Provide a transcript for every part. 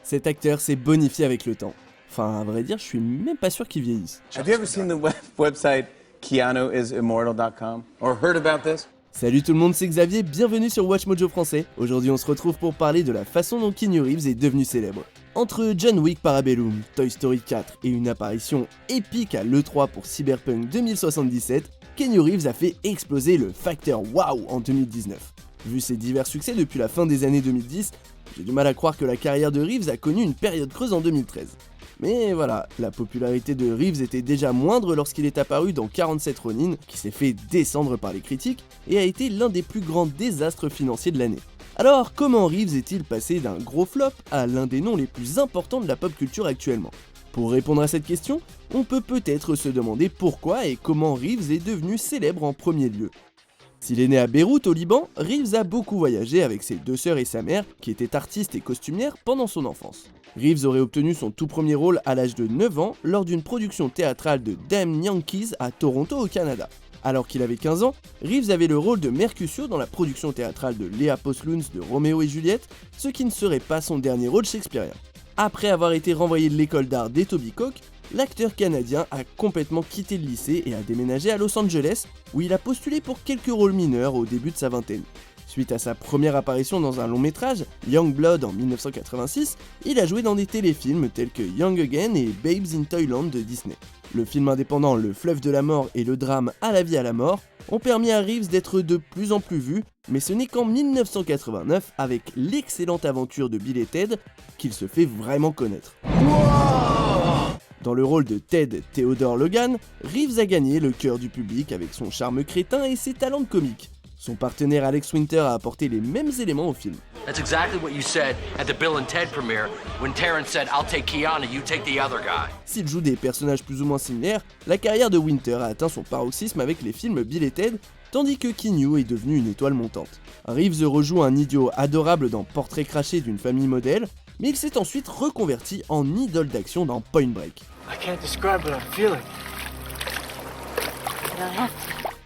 Cet acteur s'est bonifié avec le temps. Enfin, à vrai dire, je suis même pas sûr qu'il vieillisse. Have you ever seen the website keanuisimmortal.com or heard about this? Salut tout le monde, c'est Xavier, bienvenue sur Watch Mojo français. Aujourd'hui on se retrouve pour parler de la façon dont Keanu Reeves est devenu célèbre. Entre John Wick Parabellum, Toy Story 4 et une apparition épique à l'E3 pour Cyberpunk 2077, Keanu Reeves a fait exploser le facteur WOW en 2019. Vu ses divers succès depuis la fin des années 2010, j'ai du mal à croire que la carrière de Reeves a connu une période creuse en 2013. Mais voilà, la popularité de Reeves était déjà moindre lorsqu'il est apparu dans 47 Ronin, qui s'est fait descendre par les critiques et a été l'un des plus grands désastres financiers de l'année. Alors comment Reeves est-il passé d'un gros flop à l'un des noms les plus importants de la pop culture actuellement? Pour répondre à cette question, on peut peut-être se demander pourquoi et comment Reeves est devenu célèbre en premier lieu. S'il est né à Beyrouth au Liban, Reeves a beaucoup voyagé avec ses deux sœurs et sa mère, qui étaient artistes et costumières pendant son enfance. Reeves aurait obtenu son tout premier rôle à l'âge de 9 ans lors d'une production théâtrale de Damn Yankees à Toronto au Canada. Alors qu'il avait 15 ans, Reeves avait le rôle de Mercutio dans la production théâtrale de Léa Postluns de Roméo et Juliette, ce qui ne serait pas son dernier rôle shakespearien. Après avoir été renvoyé de l'école d'art d'Etobicoke, l'acteur canadien a complètement quitté le lycée et a déménagé à Los Angeles, où il a postulé pour quelques rôles mineurs au début de sa vingtaine. Suite à sa première apparition dans un long métrage, Young Blood en 1986, il a joué dans des téléfilms tels que Young Again et Babes in Toyland de Disney. Le film indépendant Le Fleuve de la Mort et le drame À la vie à la mort ont permis à Reeves d'être de plus en plus vu, mais ce n'est qu'en 1989, avec l'excellente aventure de Bill et Ted, qu'il se fait vraiment connaître. Dans le rôle de Ted Theodore Logan, Reeves a gagné le cœur du public avec son charme crétin et ses talents de comique. Son partenaire Alex Winter a apporté les mêmes éléments au film. That's exactly what you said at the Bill and Ted premiere when Terrence said, "I'll take Keanu, you take the other guy." S'il joue des personnages plus ou moins similaires, la carrière de Winter a atteint son paroxysme avec les films Bill et Ted, tandis que Keanu est devenu une étoile montante. Reeves rejoue un idiot adorable dans Portrait craché d'une famille modèle, mais il s'est ensuite reconverti en idole d'action dans Point Break. I can't describe what I'm feeling.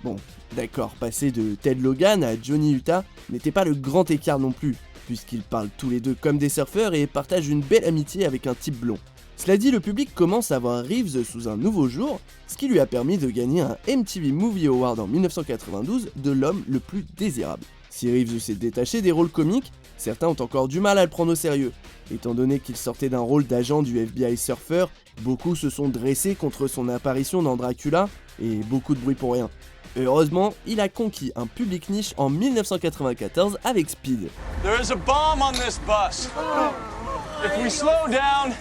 Bon, d'accord, passer de Ted Logan à Johnny Utah n'était pas le grand écart non plus, puisqu'ils parlent tous les deux comme des surfeurs et partagent une belle amitié avec un type blond. Cela dit, le public commence à voir Reeves sous un nouveau jour, ce qui lui a permis de gagner un MTV Movie Award en 1992 de l'homme le plus désirable. Si Reeves s'est détaché des rôles comiques, certains ont encore du mal à le prendre au sérieux. Étant donné qu'il sortait d'un rôle d'agent du FBI surfeur, beaucoup se sont dressés contre son apparition dans Dracula, et beaucoup de bruit pour rien. Heureusement, il a conquis un public niche en 1994 avec Speed. There is a bomb on this bus. If we slow down,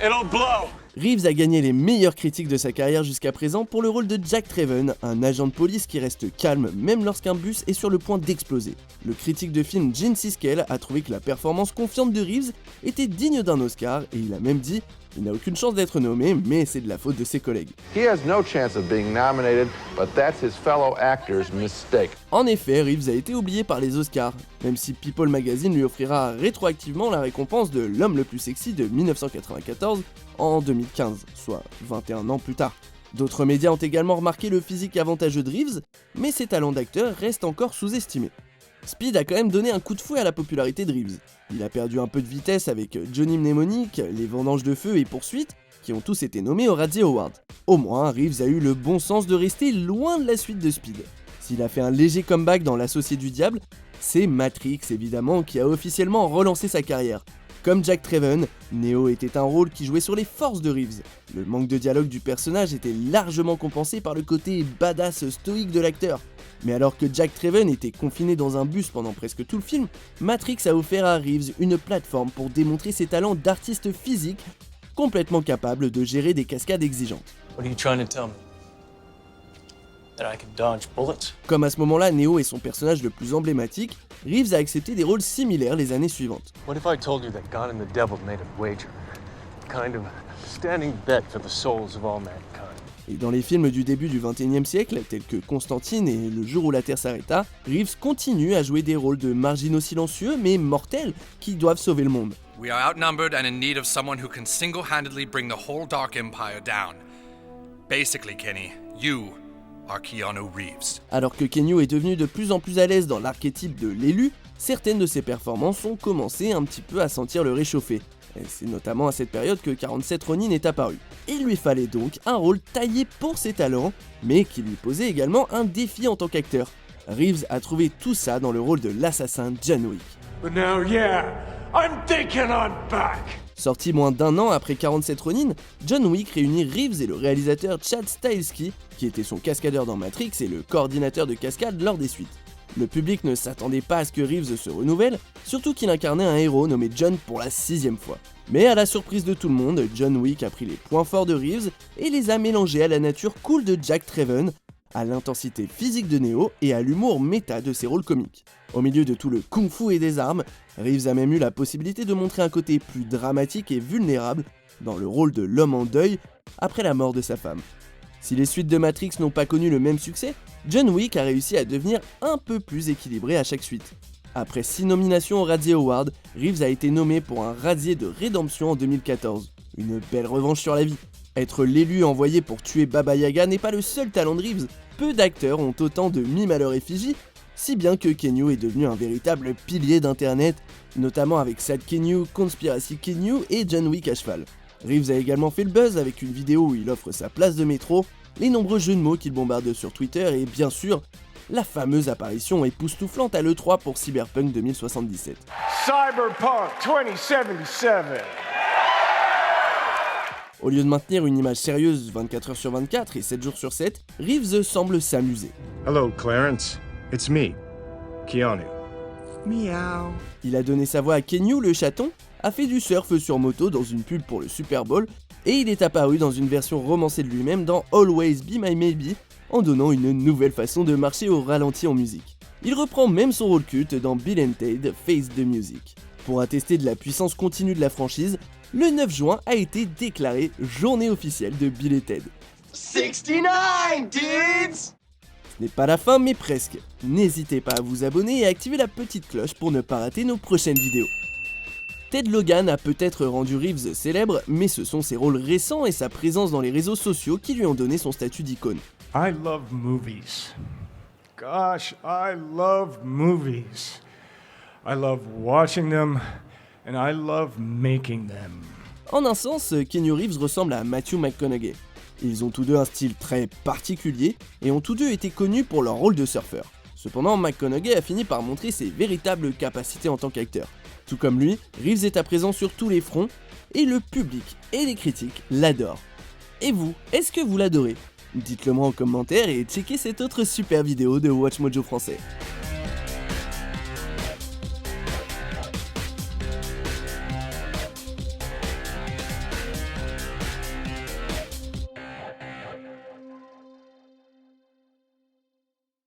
it'll blow. Reeves a gagné les meilleures critiques de sa carrière jusqu'à présent pour le rôle de Jack Traven, un agent de police qui reste calme même lorsqu'un bus est sur le point d'exploser. Le critique de film Gene Siskel a trouvé que la performance confiante de Reeves était digne d'un Oscar et il a même dit « Il n'a aucune chance d'être nommé, mais c'est de la faute de ses collègues ». He has no chance of being nominated, but that's his fellow actors' mistake. En effet, Reeves a été oublié par les Oscars, même si People Magazine lui offrira rétroactivement la récompense de l'homme le plus sexy de 1994 en 2015, soit 21 ans plus tard. D'autres médias ont également remarqué le physique avantageux de Reeves, mais ses talents d'acteur restent encore sous-estimés. Speed a quand même donné un coup de fouet à la popularité de Reeves. Il a perdu un peu de vitesse avec Johnny Mnemonic, Les Vendanges de Feu et Poursuite, qui ont tous été nommés aux Razzie Awards. Au moins, Reeves a eu le bon sens de rester loin de la suite de Speed. S'il a fait un léger comeback dans L'Associé du Diable, c'est Matrix évidemment qui a officiellement relancé sa carrière. Comme Jack Traven, Neo était un rôle qui jouait sur les forces de Reeves. Le manque de dialogue du personnage était largement compensé par le côté badass stoïque de l'acteur. Mais alors que Jack Traven était confiné dans un bus pendant presque tout le film, Matrix a offert à Reeves une plateforme pour démontrer ses talents d'artiste physique, complètement capable de gérer des cascades exigeantes. What are you trying to tell me? That I can dodge bullets? Comme à ce moment-là, Neo est son personnage le plus emblématique, Reeves a accepté des rôles similaires les années suivantes. What if I told you that God and the devil made a wager? Kind of standing bet for the souls of all mankind. Et dans les films du début du XXIe siècle, tels que Constantine et Le jour où la Terre s'arrêta, Reeves continue à jouer des rôles de marginaux silencieux mais mortels qui doivent sauver le monde. We are outnumbered and in need of someone who can single-handedly bring the whole Dark Empire down. Basically, Kenny, you are Keanu Reeves. Alors que Keanu est devenu de plus en plus à l'aise dans l'archétype de l'élu, certaines de ses performances ont commencé un petit peu à sentir le réchauffer. Et c'est notamment à cette période que 47 Ronin est apparu. Il lui fallait donc un rôle taillé pour ses talents, mais qui lui posait également un défi en tant qu'acteur. Reeves a trouvé tout ça dans le rôle de l'assassin John Wick. But now, yeah, I'm thinking I'm back. Sorti moins d'un an après 47 Ronin, John Wick réunit Reeves et le réalisateur Chad Stahelski, qui était son cascadeur dans Matrix et le coordinateur de cascade lors des suites. Le public ne s'attendait pas à ce que Reeves se renouvelle, surtout qu'il incarnait un héros nommé John pour la 6ème fois. Mais à la surprise de tout le monde, John Wick a pris les points forts de Reeves et les a mélangés à la nature cool de Jack Traven, à l'intensité physique de Neo et à l'humour méta de ses rôles comiques. Au milieu de tout le kung-fu et des armes, Reeves a même eu la possibilité de montrer un côté plus dramatique et vulnérable dans le rôle de l'homme en deuil après la mort de sa femme. Si les suites de Matrix n'ont pas connu le même succès, John Wick a réussi à devenir un peu plus équilibré à chaque suite. Après 6 nominations aux Razzie Awards, Reeves a été nommé pour un Razzie de Rédemption en 2014. Une belle revanche sur la vie. Être l'élu envoyé pour tuer Baba Yaga n'est pas le seul talent de Reeves. Peu d'acteurs ont autant de mimes à leur effigie, si bien que Keanu est devenu un véritable pilier d'internet, notamment avec Sad Keanu, Conspiracy Keanu et John Wick à cheval. Reeves a également fait le buzz avec une vidéo où il offre sa place de métro, les nombreux jeux de mots qu'il bombarde sur Twitter et bien sûr, la fameuse apparition époustouflante à l'E3 pour Cyberpunk 2077. Cyberpunk 2077. Au lieu de maintenir une image sérieuse 24 heures sur 24 et 7 jours sur 7, Reeves semble s'amuser. Hello, Clarence. It's me, Keanu. Miaou. Il a donné sa voix à Keanu le chaton, a fait du surf sur moto dans une pub pour le Super Bowl, et il est apparu dans une version romancée de lui-même dans Always Be My Maybe, en donnant une nouvelle façon de marcher au ralenti en musique. Il reprend même son rôle culte dans Bill and Ted Face the Music. Pour attester de la puissance continue de la franchise, le 9 juin a été déclaré journée officielle de Bill et Ted. 69, dudes! Ce n'est pas la fin, mais presque. N'hésitez pas à vous abonner et à activer la petite cloche pour ne pas rater nos prochaines vidéos. Ted Logan a peut-être rendu Reeves célèbre, mais ce sont ses rôles récents et sa présence dans les réseaux sociaux qui lui ont donné son statut d'icône. I love movies. Gosh, I love movies. I love watching them, and I love making them. En un sens, Keanu Reeves ressemble à Matthew McConaughey. Ils ont tous deux un style très particulier et ont tous deux été connus pour leur rôle de surfeur. Cependant, McConaughey a fini par montrer ses véritables capacités en tant qu'acteur. Tout comme lui, Reeves est à présent sur tous les fronts et le public et les critiques l'adorent. Et vous, est-ce que vous l'adorez ? Dites-le moi en commentaire et checkez cette autre super vidéo de Watch Mojo français.